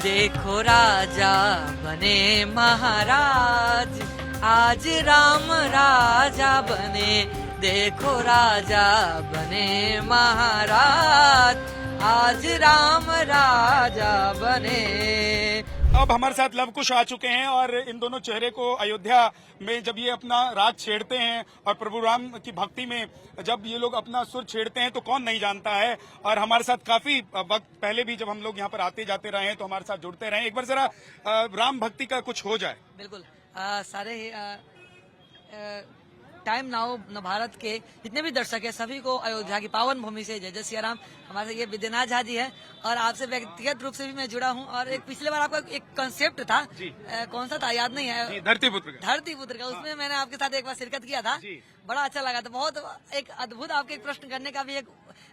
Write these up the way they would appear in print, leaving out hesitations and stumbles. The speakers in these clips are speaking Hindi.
देखो राजा बने महाराज, आज राम राजा बने। देखो राजा बने महाराज, आज राम राजा बने। अब हमारे साथ लवकुश आ चुके हैं और इन दोनों चेहरे को अयोध्या में जब ये अपना राज छेड़ते हैं और प्रभु राम की भक्ति में जब ये लोग अपना सुर छेड़ते हैं तो कौन नहीं जानता है। और हमारे साथ काफी वक्त पहले भी जब हम लोग यहाँ पर आते जाते रहे हैं तो हमारे साथ जुड़ते रहे। एक बार जरा राम भक्ति का कुछ हो जाए। बिल्कुल सारे टाइम नाउ भारत के जितने भी दर्शक है सभी को अयोध्या की पावन भूमि से जय जय सिया राम। हमारे ये विद्यानाथ झा जी है और आपसे व्यक्तिगत रूप से भी मैं जुड़ा हूँ। और एक पिछले बार आपका एक कंसेप्ट था कौन सा था याद नहीं है, धरती पुत्र का उसमें मैंने आपके साथ एक बार शिरकत किया था, बड़ा अच्छा लगा था। बहुत एक अद्भुत आपके एक प्रश्न करने का भी एक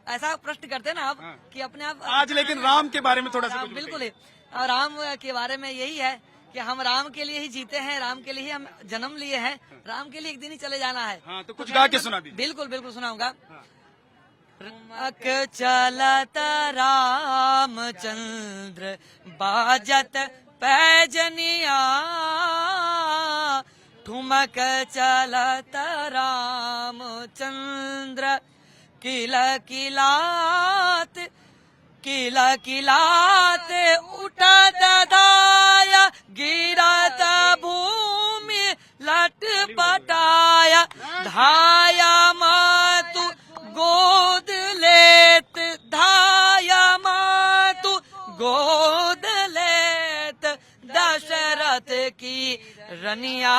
ऐसा प्रश्न करते हैं ना आप कि अपने आप आज लेकिन राम के बारे में थोड़ा सा बिल्कुल है। और राम के बारे में यही है कि हम राम के लिए ही जीते हैं, राम के लिए ही हम जन्म लिए हैं, राम के लिए एक दिन ही चले जाना है। हाँ, तो कुछ गा के सुना दीजिए। बिल्कुल बिल्कुल सुनाऊंगा। चलत रामचंद्र बाजत पैजनिया, ठुमक चलत रामचंद्र किला किलात, किला किलात उठत दाया, गिरत भूमि लटपटाया, धाया मातु गोद लेत, धाया मातु गोद लेत, दशरथ की रनिया,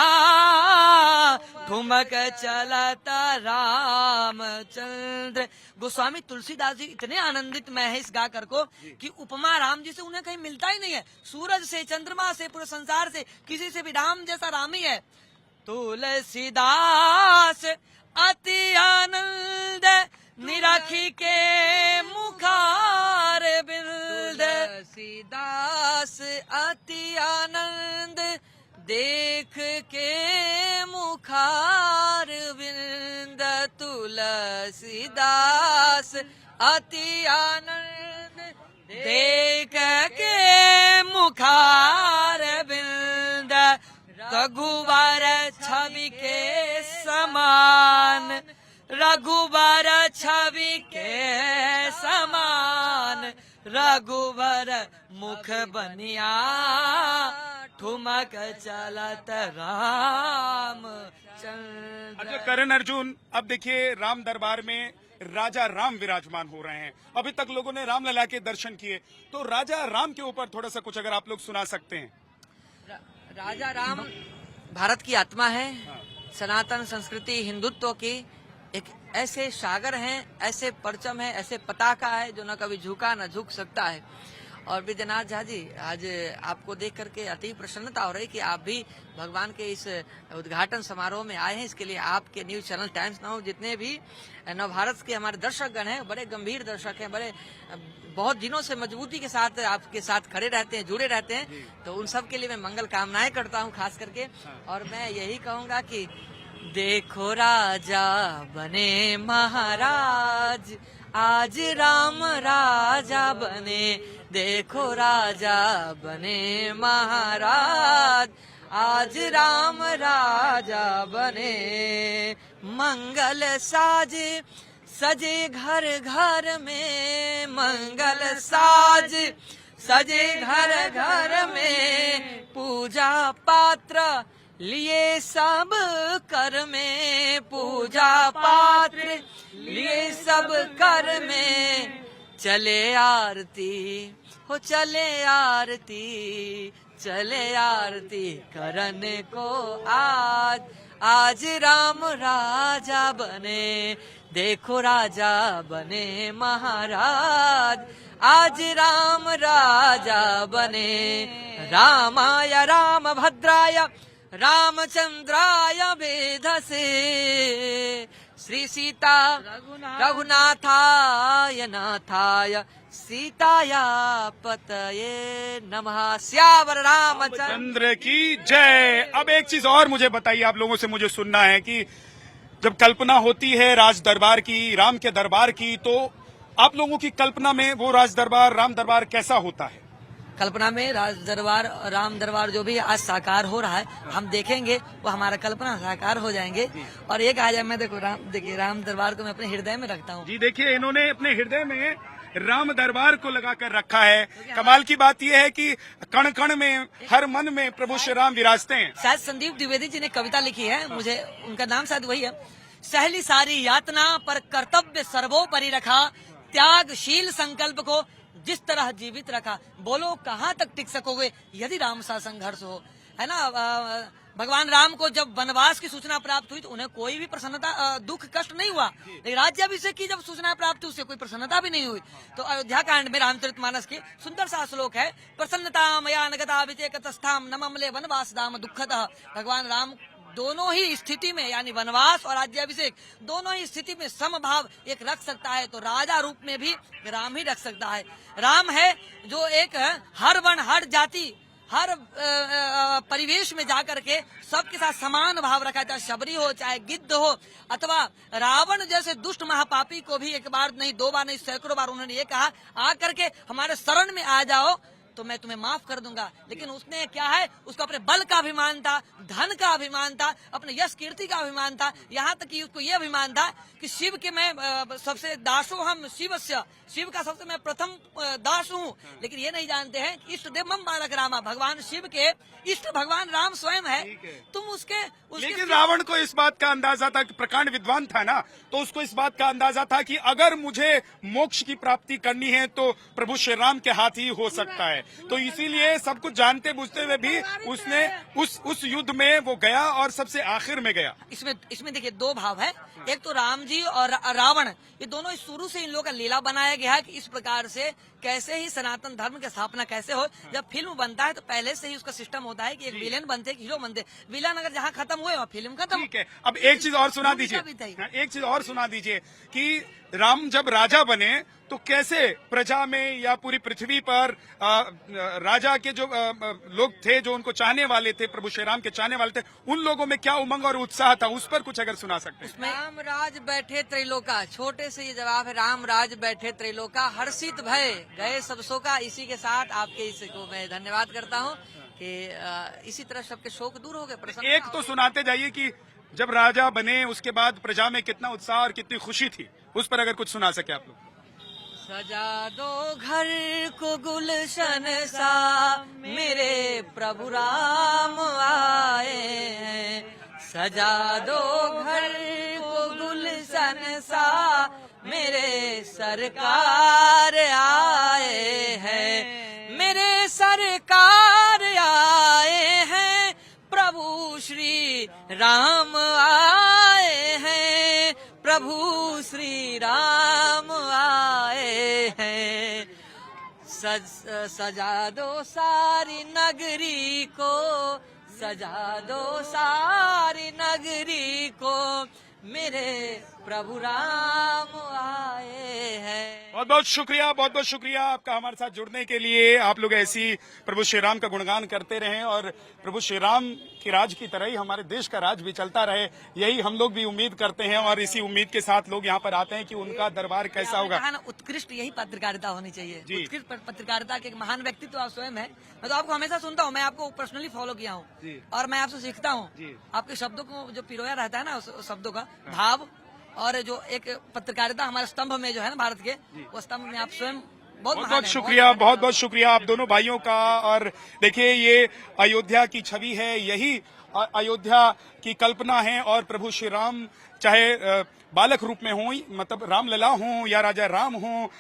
ठुमक चलत रामचंद्र। गोस्वामी तुलसीदास जी इतने आनंदित में है इस गाकर को कि उपमा राम जी से उन्हें कहीं मिलता ही नहीं है। सूरज से, चंद्रमा से, पूरे संसार से किसी से भी राम जैसा राम ही है। तुलसीदास अति आनंद निरखी के मुखार बिंद, तुलसीदास अति आनंद देख के मुखार बिंद, तुलसीदास अति आनंद देख के मुखार बिंद, रघुवर छवि के समान, रघुवर छवि के समान, रघुवर मुख बनिया, ठुमक चलत राम चंद्र। अच्छा करण अर्जुन, अब देखिए राम दरबार में राजा राम विराजमान हो रहे हैं। अभी तक लोगों ने रामलला के दर्शन किए, तो राजा राम के ऊपर थोड़ा सा कुछ अगर आप लोग सुना सकते हैं। राजा राम भारत की आत्मा है, सनातन संस्कृति हिंदुत्व की एक ऐसे सागर हैं, ऐसे परचम है, ऐसे पताका है जो न कभी झुका न झुक सकता है। और विद्यानाथ झा जी, आज आपको देख करके अति प्रसन्नता हो रही कि आप भी भगवान के इस उद्घाटन समारोह में आए हैं। इसके लिए आपके न्यूज चैनल टाइम्स नाउ जितने भी नव भारत के हमारे दर्शकगण हैं, बड़े गंभीर दर्शक हैं, बड़े बहुत दिनों से मजबूती के साथ आपके साथ खड़े रहते हैं, जुड़े रहते हैं, तो उन सब के लिए मैं मंगल कामनाएं करता हूं खास करके। और मैं यही कहूंगा कि देखो राजा बने महाराज, आज राम राजा बने। देखो राजा बने महाराज, आज राम राजा बने। मंगल साजे सजे घर घर में, मंगल साज सजे घर घर में, पूजा पात्र लिए सब कर में, पूजा पात्र लिए सब कर में, चले आरती हो चले आरती, चले आरती करने को आज, आज राम राजा बने। देखो राजा बने महाराज, आज राम राजा बने। रामाय राम भद्राय रामचंद्राय वेधसे, श्री सीता रघुनाथाय नाथाय सीताया पतये नमः। श्यावर रामचंद्र की जय। अब एक चीज और मुझे बताइए, आप लोगों से मुझे सुनना है कि जब कल्पना होती है राज दरबार की, राम के दरबार की, तो आप लोगों की कल्पना में वो राज दरबार, राम दरबार कैसा होता है? कल्पना में राम दरबार जो भी आज साकार हो रहा है, हम देखेंगे वो हमारा कल्पना साकार हो जाएंगे। और ये कहा जाए, मैं देखिए राम दरबार को मैं अपने हृदय में रखता हूँ। जी देखिए, इन्होंने अपने हृदय में राम दरबार को लगाकर रखा है। कमाल की बात यह है कि कण कण में, हर मन में प्रभु श्री राम विराजते हैं। शायद संदीप द्विवेदी जी ने कविता लिखी है, मुझे उनका नाम शायद वही है। सहली सारी यातना पर कर्तव्य सर्वोपरि रखा, त्यागशील संकल्प को जिस तरह जीवित रखा। बोलो कहाँ तक टिक सकोगे यदि राम सा संघर्ष हो, है ना। भगवान राम को जब वनवास की सूचना प्राप्त हुई तो उन्हें कोई भी प्रसन्नता, दुख कष्ट नहीं हुआ, लेकिन राज्याभिषेक की जब सूचना प्राप्त हुई उससे कोई प्रसन्नता भी नहीं हुई। तो अयोध्या कांड में रामचरितमानस की सुंदर सा श्लोक है, प्रसन्नता मया नगता विचेकतस्थाम न ममले वनवास दाम दुखतः। भगवान राम दोनों ही स्थिति में, यानी वनवास और राज्याभिषेक दोनों ही स्थिति में समभाव एक रख सकता है, तो राजा रूप में भी राम ही रख सकता है। राम है जो एक हर वर्ण, हर जाति, हर परिवेश में जाकर के सबके साथ समान भाव रखा, चाहे शबरी हो, चाहे गिद्ध हो, अथवा रावण जैसे दुष्ट महापापी को भी एक बार नहीं, दो बार नहीं, सैकड़ों बार उन्होंने ये कहा, आकर के हमारे शरण में आ जाओ तो मैं तुम्हें माफ कर दूंगा। लेकिन उसने क्या है, उसको अपने बल का अभिमान था, धन का अभिमान था, अपने यश कीर्ति का अभिमान था, यहाँ तक कि उसको ये अभिमान था कि शिव के मैं सबसे दासो हम शिवस्य, शिव का सबसे मैं प्रथम दास हूँ। लेकिन ये नहीं जानते हैं कि इष्ट देव मम बालक रामा, भगवान शिव के इष्ट भगवान राम स्वयं है। तुम उसके लेकिन रावण को इस बात का अंदाजा था कि प्रकांड विद्वान था ना, तो उसको इस बात का अंदाजा था कि अगर मुझे मोक्ष की प्राप्ति करनी है तो प्रभु श्री राम के हाथ ही हो सकता है। तो इसीलिए सब कुछ जानते बुझते हुए भी उसने उस युद्ध में वो गया और सबसे आखिर में गया। इसमें देखिए दो भाव है, एक तो राम जी और रावण, ये दोनों शुरू से इन लोगों का लीला बनाया गया है कि इस प्रकार से कैसे ही सनातन धर्म की स्थापना कैसे हो। जब फिल्म बनता है तो पहले से ही उसका सिस्टम होता है कि एक विलेन बनते, एक हीरो बनते, विलन अगर जहाँ खत्म हुए वहाँ फिल्म खत्म। ठीक है, अब एक चीज और सुना दीजिए, एक चीज और सुना दीजिए कि राम जब राजा बने तो कैसे प्रजा में या पूरी पृथ्वी पर राजा के जो लोग थे, जो उनको चाहने वाले थे, प्रभु श्री राम के चाहने वाले थे, उन लोगों में क्या उमंग और उत्साह था, उस पर कुछ अगर सुना सकते हैं। राम राज बैठे त्रैलोका, छोटे से ये जवाब है, राम राज बैठे त्रैलोका, हर्षित भय गए सब शोका। इसी के साथ आपके इसको मैं धन्यवाद करता हूँ कि इसी तरह सबके शोक दूर हो गए। एक तो सुनाते जाइए कि जब राजा बने उसके बाद प्रजा में कितना उत्साह और कितनी खुशी थी, उस पर अगर कुछ सुना सके आप लोग। सजा दो घर को गुलशन सा, मेरे प्रभु राम आए हैं। सजा दो घर को गुलशन सा, मेरे सरकार आए हैं। मेरे सरकार आए हैं, प्रभु श्री राम आए हैं, प्रभु श्री राम आए हैं। सजा दो सारी नगरी को, सजा दो सारी नगरी को, मेरे प्रभु राम आए हैं। बहुत बहुत शुक्रिया आपका हमारे साथ जुड़ने के लिए। आप लोग ऐसी प्रभु श्री राम का गुणगान करते रहें और प्रभु श्री राम के राज की तरह ही हमारे देश का राज भी चलता रहे, यही हम लोग भी उम्मीद करते हैं। और इसी उम्मीद के साथ लोग यहाँ पर आते हैं कि उनका दरबार कैसा होगा। उत्कृष्ट यही पत्रकारिता होनी चाहिए, उत्कृष्ट पत्रकारिता के एक महान व्यक्तित्व आप स्वयं है। मैं तो आपको हमेशा सुनता हूँ, मैं आपको पर्सनली फॉलो किया हूँ और मैं आपसे सीखता हूँ। आपके शब्दों को जो पिरोया रहता है ना, उस शब्दों का भाव, और जो एक पत्रकारिता हमारे स्तंभ में जो है ना भारत के, वो स्तंभ में आप स्वयं बहुत बहुत शुक्रिया आप दोनों भाइयों का। और देखिए ये अयोध्या की छवि है, यही अयोध्या की कल्पना है। और प्रभु श्री राम चाहे बालक रूप में हो, मतलब रामलला हो या राजा राम हो,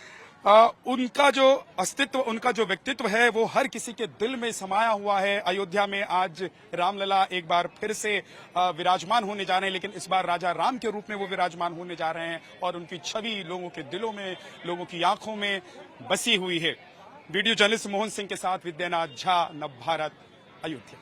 उनका जो अस्तित्व, उनका जो व्यक्तित्व है वो हर किसी के दिल में समाया हुआ है। अयोध्या में आज रामलला एक बार फिर से विराजमान होने जा रहे हैं, लेकिन इस बार राजा राम के रूप में वो विराजमान होने जा रहे हैं और उनकी छवि लोगों के दिलों में, लोगों की आंखों में बसी हुई है। वीडियो जर्नलिस्ट मोहन सिंह के साथ विद्यानाथ झा, नव भारत, अयोध्या।